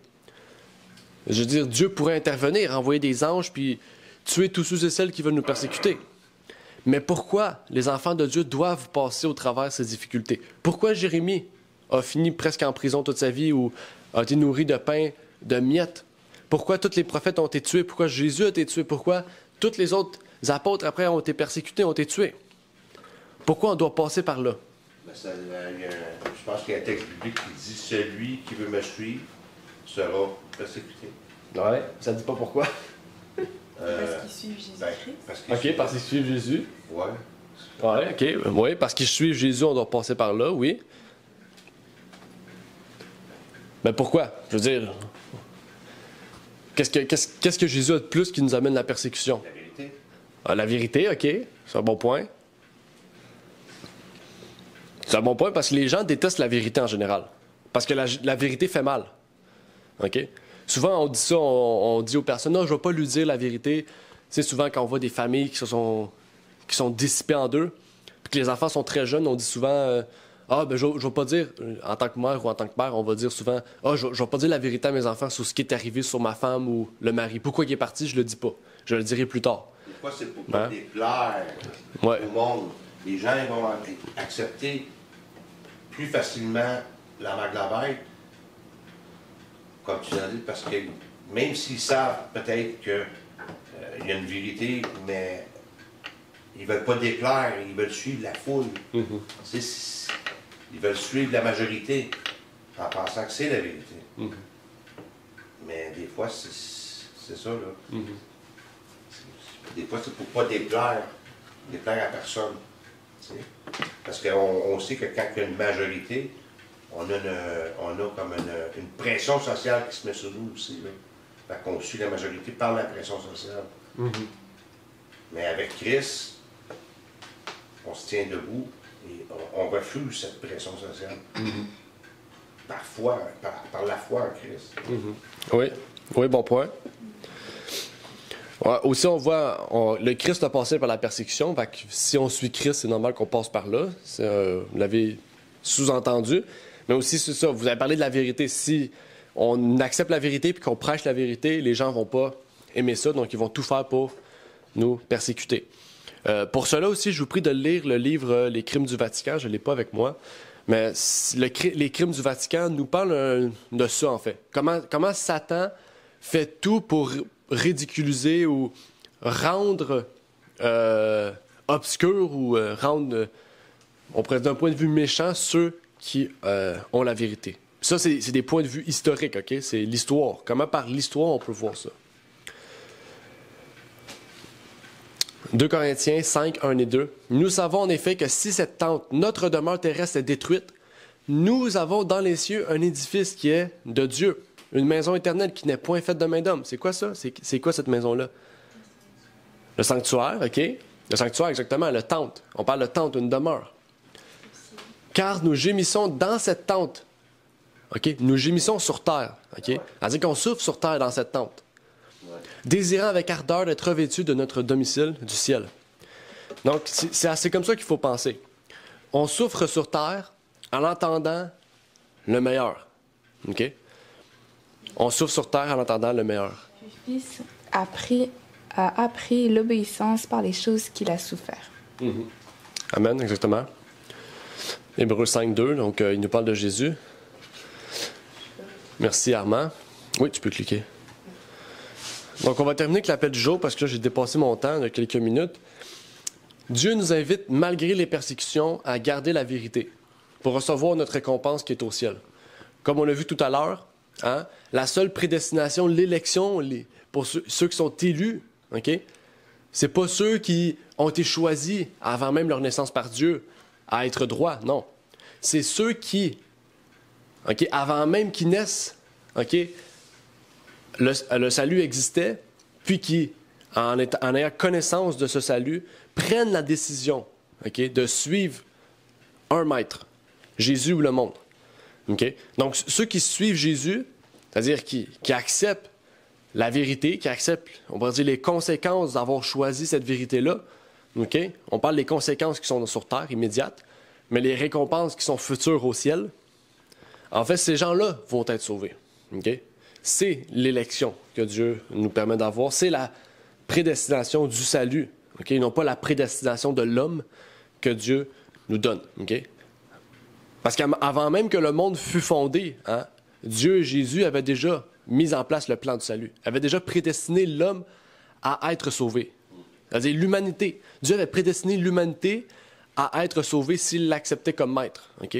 Je veux dire, Dieu pourrait intervenir, envoyer des anges, puis tuer tous ceux et celles qui veulent nous persécuter. Mais pourquoi les enfants de Dieu doivent passer au travers de ces difficultés? Pourquoi Jérémie a fini presque en prison toute sa vie ou a été nourri de pain, de miettes? Pourquoi tous les prophètes ont été tués? Pourquoi Jésus a été tué? Pourquoi tous les autres apôtres après ont été persécutés, ont été tués? Pourquoi on doit passer par là? Je pense qu'il y a un texte biblique qui dit « Celui qui veut me suivre sera persécuté ». Ouais, ça dit pas pourquoi. Parce qu'ils suivent Jésus-Christ. Parce qu'ils suivent Jésus. Ouais. Ouais, OK. Oui, parce qu'ils suivent Jésus, on doit passer par là, oui. Mais pourquoi? Je veux dire, qu'est-ce que Jésus a de plus qui nous amène la persécution? La vérité. Ah, la vérité, OK. C'est un bon point. C'est un bon point parce que les gens détestent la vérité en général. Parce que la vérité fait mal. OK? Souvent, on dit ça, on dit aux personnes, non, je ne vais pas lui dire la vérité. C'est souvent quand on voit des familles qui sont dissipées en deux, puis que les enfants sont très jeunes, on dit souvent, je ne vais pas dire, en tant que mère ou en tant que père, on va dire souvent, je ne vais pas dire la vérité à mes enfants sur ce qui est arrivé sur ma femme ou le mari. Pourquoi il est parti, je ne le dis pas. Je le dirai plus tard. Des fois, c'est pour pas déplaire au monde. Les gens ils vont accepter plus facilement la marque de la bête, comme tu l'as dit, parce que même s'ils savent peut-être qu'il y a une vérité, mais ils ne veulent pas déplaire, ils veulent suivre la foule. Mm-hmm. Ils veulent suivre la majorité en pensant que c'est la vérité. Mm-hmm. Mais des fois, c'est ça, là. Mm-hmm. Des fois, c'est pour ne pas déplaire à personne. T'sais. Parce qu'on sait que quand il y a une majorité, on a comme une pression sociale qui se met sur nous aussi. Là. Fait qu'on suit la majorité par la pression sociale. Mm-hmm. Mais avec Christ, on se tient debout et on refuse cette pression sociale. Mm-hmm. Par la foi en Christ. Mm-hmm. Oui, bon point. Ouais, aussi, on voit, le Christ a passé par la persécution. Fait que si on suit Christ, c'est normal qu'on passe par là. Vous l'avez sous-entendu. Mais aussi, c'est ça, vous avez parlé de la vérité. Si on accepte la vérité et qu'on prêche la vérité, les gens ne vont pas aimer ça, donc ils vont tout faire pour nous persécuter. Pour cela aussi, je vous prie de lire le livre « Les crimes du Vatican ». Je ne l'ai pas avec moi. Mais les crimes du Vatican nous parlent de ça, en fait. Comment Satan fait tout pour ridiculiser ou rendre obscur ou rendre, on pourrait dire d'un point de vue méchant, ceux qui ont la vérité. Ça, c'est des points de vue historiques, OK? C'est l'histoire. Comment par l'histoire on peut voir ça? 2 Corinthiens 5, 1 et 2. Nous savons en effet que si cette tente, notre demeure terrestre, est détruite, nous avons dans les cieux un édifice qui est de Dieu, une maison éternelle qui n'est point faite de main d'homme. C'est quoi ça? C'est quoi cette maison-là? Le sanctuaire, OK? Le sanctuaire, exactement, le tente. On parle de tente, une demeure. Car nous gémissons dans cette tente. OK? Nous gémissons sur terre. OK? C'est-à-dire qu'on souffre sur terre dans cette tente. Désirant avec ardeur d'être revêtus de notre domicile du ciel. Donc, c'est comme ça qu'il faut penser. On souffre sur terre en entendant le meilleur. OK? On souffre sur terre en entendant le meilleur. Le Fils a appris l'obéissance par les choses qu'il a souffert. Mm-hmm. Amen, exactement. Hébreux 5.2, donc il nous parle de Jésus. Merci Armand. Oui, tu peux cliquer. Donc on va terminer avec l'appel du jour parce que là, j'ai dépassé mon temps de quelques minutes. Dieu nous invite, malgré les persécutions, à garder la vérité pour recevoir notre récompense qui est au ciel. Comme on l'a vu tout à l'heure, la seule prédestination, l'élection, pour ceux qui sont élus, OK? C'est pas ceux qui ont été choisis avant même leur naissance par Dieu à être droits, non. C'est ceux qui, OK, avant même qu'ils naissent, OK, le salut existait, puis qui, en ayant connaissance de ce salut, prennent la décision, OK, de suivre un maître, Jésus ou le monde. OK? Donc, ceux qui suivent Jésus, c'est-à-dire qui acceptent la vérité, qui acceptent, on va dire, les conséquences d'avoir choisi cette vérité-là. OK? On parle des conséquences qui sont sur terre, immédiates, mais les récompenses qui sont futures au ciel. En fait, ces gens-là vont être sauvés. OK? C'est l'élection que Dieu nous permet d'avoir. C'est la prédestination du salut. OK? Non pas la prédestination de l'homme que Dieu nous donne. OK? Parce qu'avant même que le monde fût fondé, Dieu et Jésus avaient déjà mis en place le plan du salut, avait déjà prédestiné l'homme à être sauvé. C'est-à-dire l'humanité. Dieu avait prédestiné l'humanité à être sauvé s'il l'acceptait comme maître. OK?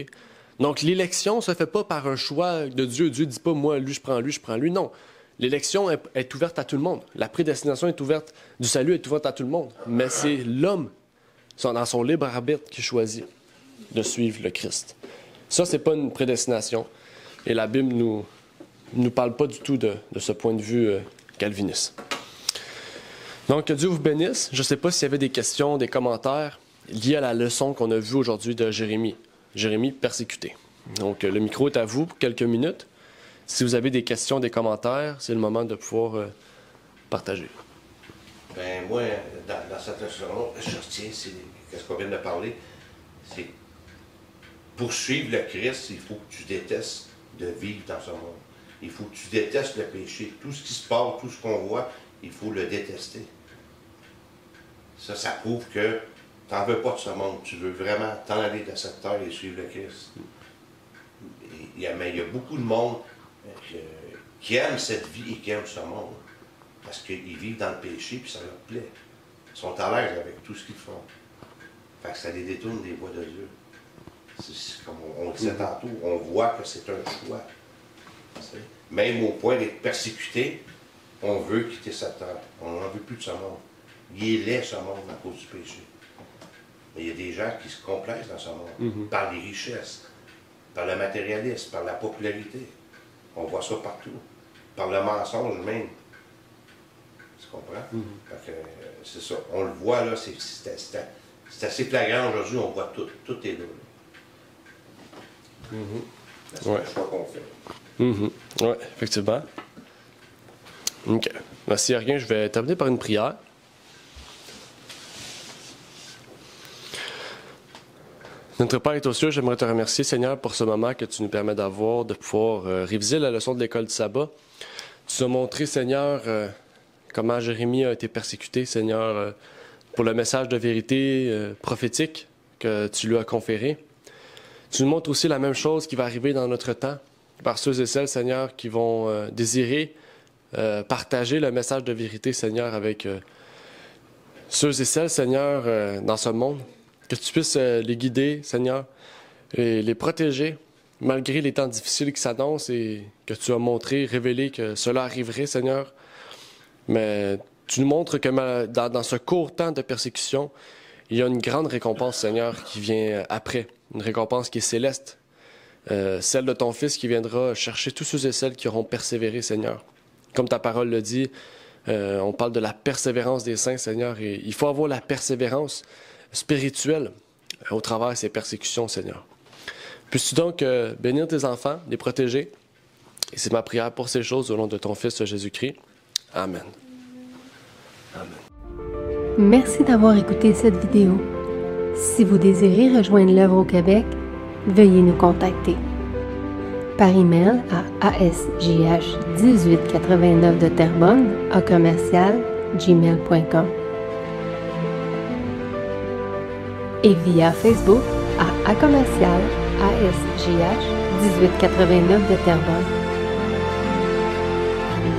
Donc l'élection ne se fait pas par un choix de Dieu. Dieu ne dit pas, moi, lui, je prends lui, je prends lui. Non. L'élection est ouverte à tout le monde. La prédestination est ouverte, du salut est ouverte à tout le monde. Mais c'est l'homme, dans son libre arbitre, qui choisit de suivre le Christ. Ça, c'est pas une prédestination. Et la Bible nous parle pas du tout de ce point de vue calviniste. Donc, que Dieu vous bénisse. Je ne sais pas s'il y avait des questions, des commentaires liés à la leçon qu'on a vue aujourd'hui de Jérémie. Jérémie persécuté. Donc, le micro est à vous pour quelques minutes. Si vous avez des questions, des commentaires, c'est le moment de pouvoir partager. Ben moi, dans cette leçon, je retiens, c'est ce qu'on vient de parler, c'est pour suivre le Christ, il faut que tu détestes de vivre dans ce monde. Il faut que tu détestes le péché. Tout ce qui se passe, tout ce qu'on voit, il faut le détester. Ça prouve que tu n'en veux pas de ce monde. Tu veux vraiment t'en aller de cette terre et suivre le Christ. Mais il y a beaucoup de monde qui aime cette vie et qui aime ce monde. Parce qu'ils vivent dans le péché et ça leur plaît. Ils sont à l'aise avec tout ce qu'ils font. Fait que ça les détourne des voies de Dieu. C'est comme on disait tantôt, on voit que c'est un choix. Même au point d'être persécuté, on veut quitter cette terre. On n'en veut plus de ce monde. Il est laid, ce monde, à cause du péché. Mais il y a des gens qui se complaisent dans ce monde, par les richesses, par le matérialisme, par la popularité. On voit ça partout. Par le mensonge même. Tu comprends? C'est ça. On le voit là, c'est assez flagrant aujourd'hui, on voit tout. Tout est là. C'est le choix qu'on fait. Oui, effectivement. OK. Ben, s'il n'y a rien, je vais terminer par une prière. Notre Père est aux cieux, j'aimerais te remercier, Seigneur, pour ce moment que tu nous permets d'avoir, de pouvoir réviser la leçon de l'école du sabbat. Tu nous as montré, Seigneur, comment Jérémie a été persécuté, Seigneur, pour le message de vérité prophétique que tu lui as conféré. Tu nous montres aussi la même chose qui va arriver dans notre temps, par ceux et celles, Seigneur, qui vont désirer partager le message de vérité, Seigneur, avec ceux et celles, Seigneur, dans ce monde. Que tu puisses les guider, Seigneur, et les protéger, malgré les temps difficiles qui s'annoncent et que tu as montré, révélé que cela arriverait, Seigneur. Mais tu nous montres que dans ce court temps de persécution, il y a une grande récompense, Seigneur, qui vient après. Une récompense qui est céleste. celle de ton Fils qui viendra chercher tous ceux et celles qui auront persévéré, Seigneur. Comme ta parole le dit, on parle de la persévérance des saints, Seigneur, et il faut avoir la persévérance spirituelle au travers de ces persécutions, Seigneur. Puisses-tu donc bénir tes enfants, les protéger, et c'est ma prière pour ces choses au nom de ton Fils Jésus-Christ. Amen. Amen. Merci d'avoir écouté cette vidéo. Si vous désirez rejoindre l'œuvre au Québec, veuillez nous contacter par email à asjh1889 de Terrebonne @gmail.com et via Facebook à commercial ASJH1889 de Terrebonne.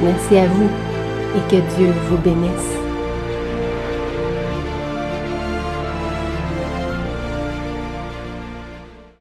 Merci à vous et que Dieu vous bénisse.